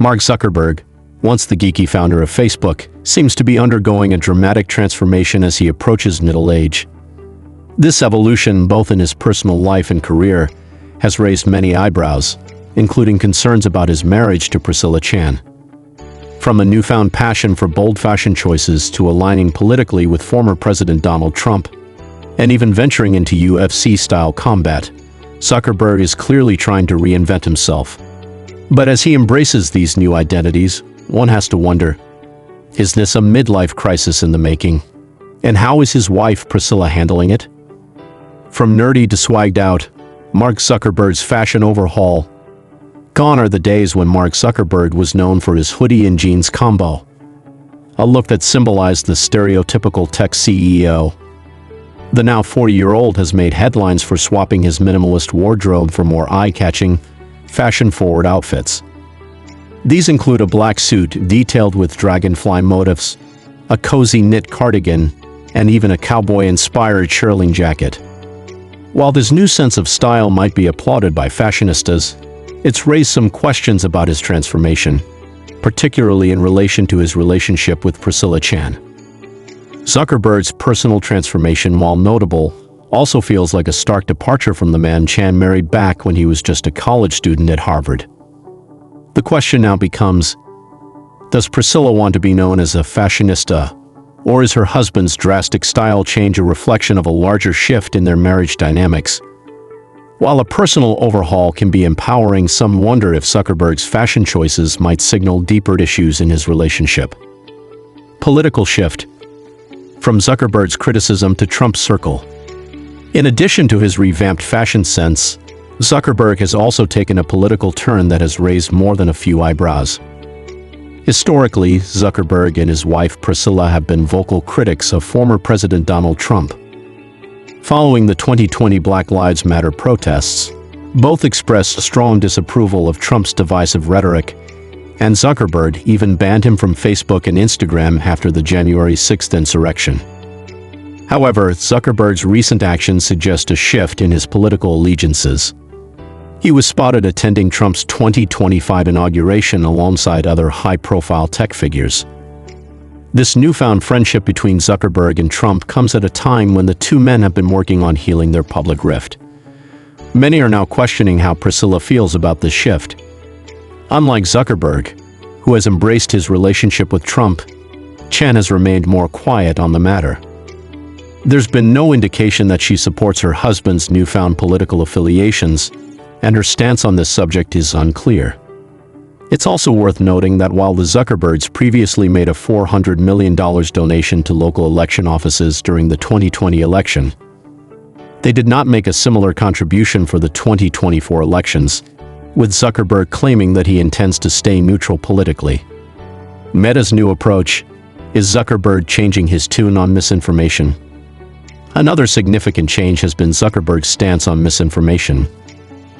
Mark Zuckerberg, once the geeky founder of Facebook, seems to be undergoing a dramatic transformation as he approaches middle age. This evolution, both in his personal life and career, has raised many eyebrows, including concerns about his marriage to Priscilla Chan. From a newfound passion for bold fashion choices to aligning politically with former President Donald Trump, and even venturing into UFC-style combat, Zuckerberg is clearly trying to reinvent himself. But as he embraces these new identities, one has to wonder, is this a midlife crisis in the making? And how is his wife Priscilla handling it? From nerdy to swagged out, Mark Zuckerberg's fashion overhaul. Gone are the days when Mark Zuckerberg was known for his hoodie and jeans combo, a look that symbolized the stereotypical tech CEO. The now 40-year-old has made headlines for swapping his minimalist wardrobe for more eye-catching, fashion-forward outfits. These include a black suit detailed with dragonfly motifs, a cozy knit cardigan, and even a cowboy-inspired shearling jacket. While this new sense of style might be applauded by fashionistas, it's raised some questions about his transformation, particularly in relation to his relationship with Priscilla Chan. Zuckerberg's personal transformation, while notable, also feels like a stark departure from the man Chan married back when he was just a college student at Harvard. The question now becomes, does Priscilla want to be known as a fashionista, or is her husband's drastic style change a reflection of a larger shift in their marriage dynamics? While a personal overhaul can be empowering, some wonder if Zuckerberg's fashion choices might signal deeper issues in his relationship. Political shift. From Zuckerberg's criticism to Trump's circle. In addition to his revamped fashion sense, Zuckerberg has also taken a political turn that has raised more than a few eyebrows. Historically, Zuckerberg and his wife Priscilla have been vocal critics of former President Donald Trump. Following the 2020 Black Lives Matter protests, both expressed strong disapproval of Trump's divisive rhetoric, and Zuckerberg even banned him from Facebook and Instagram after the January 6th insurrection. However, Zuckerberg's recent actions suggest a shift in his political allegiances. He was spotted attending Trump's 2025 inauguration alongside other high-profile tech figures. This newfound friendship between Zuckerberg and Trump comes at a time when the two men have been working on healing their public rift. Many are now questioning how Priscilla feels about this shift. Unlike Zuckerberg, who has embraced his relationship with Trump, Chan has remained more quiet on the matter. There's been no indication that she supports her husband's newfound political affiliations, and her stance on this subject is unclear. It's also worth noting that while the Zuckerbergs previously made a $400 million donation to local election offices during the 2020 election, they did not make a similar contribution for the 2024 elections, with Zuckerberg claiming that he intends to stay neutral politically. Meta's new approach. Is Zuckerberg changing his tune on misinformation? Another significant change has been Zuckerberg's stance on misinformation,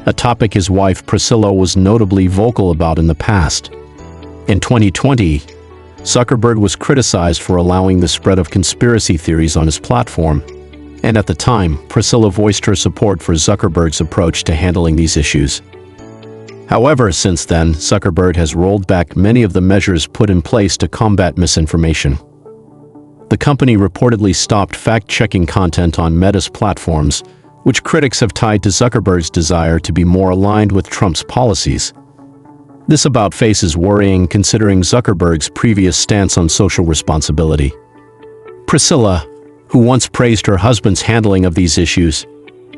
a topic his wife Priscilla was notably vocal about in the past. In 2020, Zuckerberg was criticized for allowing the spread of conspiracy theories on his platform, and at the time, Priscilla voiced her support for Zuckerberg's approach to handling these issues. However, since then, Zuckerberg has rolled back many of the measures put in place to combat misinformation. The company reportedly stopped fact-checking content on Meta's platforms, which critics have tied to Zuckerberg's desire to be more aligned with Trump's policies. This about-face is worrying considering Zuckerberg's previous stance on social responsibility. Priscilla, who once praised her husband's handling of these issues,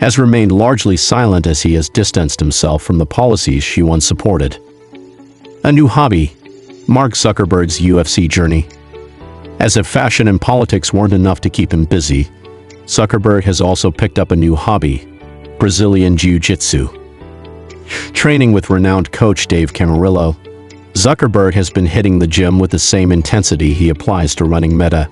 has remained largely silent as he has distanced himself from the policies she once supported. A new hobby. Mark Zuckerberg's UFC journey. As if fashion and politics weren't enough to keep him busy, Zuckerberg has also picked up a new hobby: Brazilian Jiu-Jitsu. Training with renowned coach Dave Camarillo, Zuckerberg has been hitting the gym with the same intensity he applies to running Meta.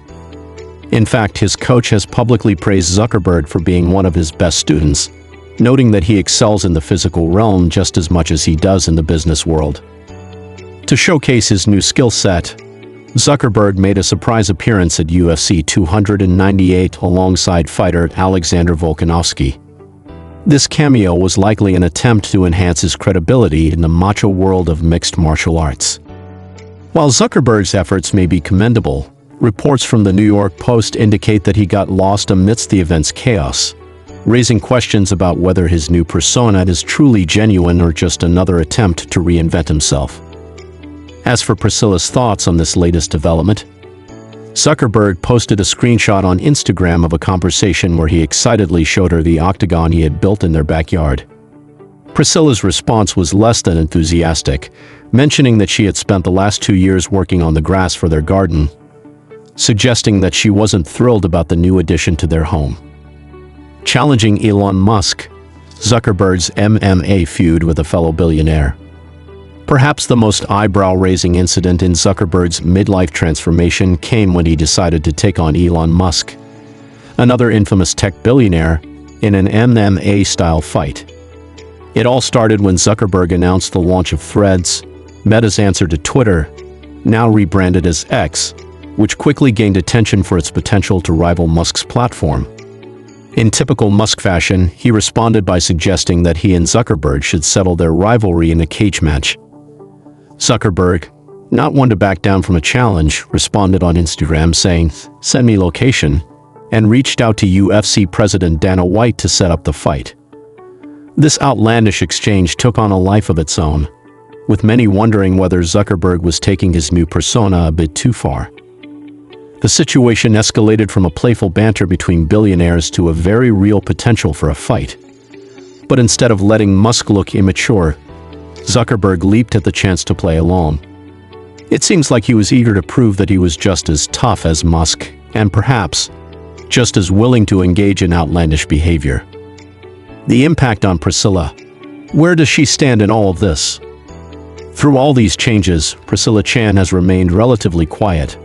In fact, his coach has publicly praised Zuckerberg for being one of his best students, noting that he excels in the physical realm just as much as he does in the business world. To showcase his new skill set, Zuckerberg made a surprise appearance at UFC 298 alongside fighter Alexander Volkanovski. This cameo was likely an attempt to enhance his credibility in the macho world of mixed martial arts. While Zuckerberg's efforts may be commendable, reports from the New York Post indicate that he got lost amidst the event's chaos, raising questions about whether his new persona is truly genuine or just another attempt to reinvent himself. As for Priscilla's thoughts on this latest development, Zuckerberg posted a screenshot on Instagram of a conversation where he excitedly showed her the octagon he had built in their backyard. Priscilla's response was less than enthusiastic, mentioning that she had spent the last 2 years working on the grass for their garden, suggesting that she wasn't thrilled about the new addition to their home. Challenging Elon Musk, Zuckerberg's MMA feud with a fellow billionaire. Perhaps the most eyebrow-raising incident in Zuckerberg's midlife transformation came when he decided to take on Elon Musk, another infamous tech billionaire, in an MMA-style fight. It all started when Zuckerberg announced the launch of Threads, Meta's answer to Twitter, now rebranded as X, which quickly gained attention for its potential to rival Musk's platform. In typical Musk fashion, he responded by suggesting that he and Zuckerberg should settle their rivalry in a cage match. Zuckerberg, not one to back down from a challenge, responded on Instagram saying, "Send me location," and reached out to UFC President Dana White to set up the fight. This outlandish exchange took on a life of its own, with many wondering whether Zuckerberg was taking his new persona a bit too far. The situation escalated from a playful banter between billionaires to a very real potential for a fight. But instead of letting Musk look immature, Zuckerberg leaped at the chance to play along. It seems like he was eager to prove that he was just as tough as Musk, and perhaps just as willing to engage in outlandish behavior. The impact on Priscilla. Where does she stand in all of this? Through all these changes, Priscilla Chan has remained relatively quiet.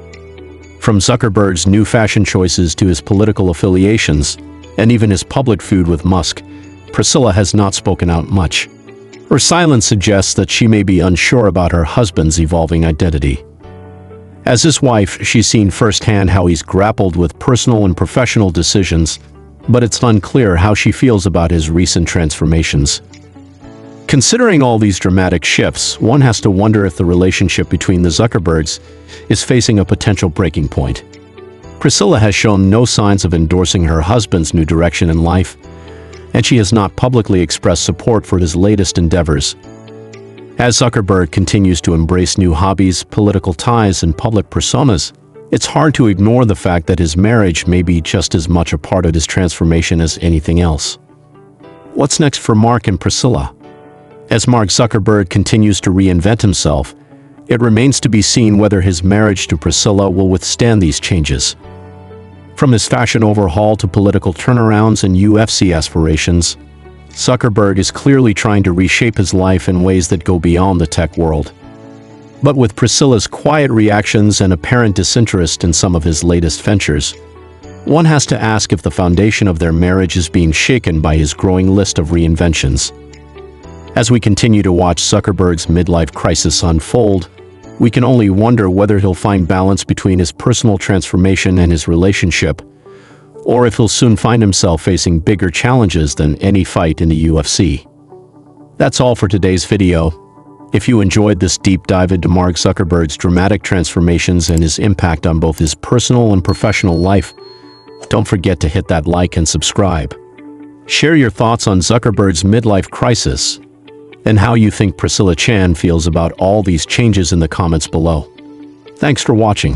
From Zuckerberg's new fashion choices to his political affiliations, and even his public feud with Musk, Priscilla has not spoken out much. Her silence suggests that she may be unsure about her husband's evolving identity. As his wife, she's seen firsthand how he's grappled with personal and professional decisions, but it's unclear how she feels about his recent transformations. Considering all these dramatic shifts, one has to wonder if the relationship between the Zuckerbergs is facing a potential breaking point. Priscilla has shown no signs of endorsing her husband's new direction in life, and she has not publicly expressed support for his latest endeavors. As Zuckerberg continues to embrace new hobbies, political ties, and public personas, it's hard to ignore the fact that his marriage may be just as much a part of his transformation as anything else. What's next for Mark and Priscilla? As Mark Zuckerberg continues to reinvent himself, it remains to be seen whether his marriage to Priscilla will withstand these changes. From his fashion overhaul to political turnarounds and UFC aspirations, Zuckerberg is clearly trying to reshape his life in ways that go beyond the tech world. But with Priscilla's quiet reactions and apparent disinterest in some of his latest ventures, one has to ask if the foundation of their marriage is being shaken by his growing list of reinventions. As we continue to watch Zuckerberg's midlife crisis unfold, we can only wonder whether he'll find balance between his personal transformation and his relationship, or if he'll soon find himself facing bigger challenges than any fight in the UFC. That's all for today's video. If you enjoyed this deep dive into Mark Zuckerberg's dramatic transformations and his impact on both his personal and professional life, don't forget to hit that like and subscribe. Share your thoughts on Zuckerberg's midlife crisis and how you think Priscilla Chan feels about all these changes in the comments below. Thanks for watching.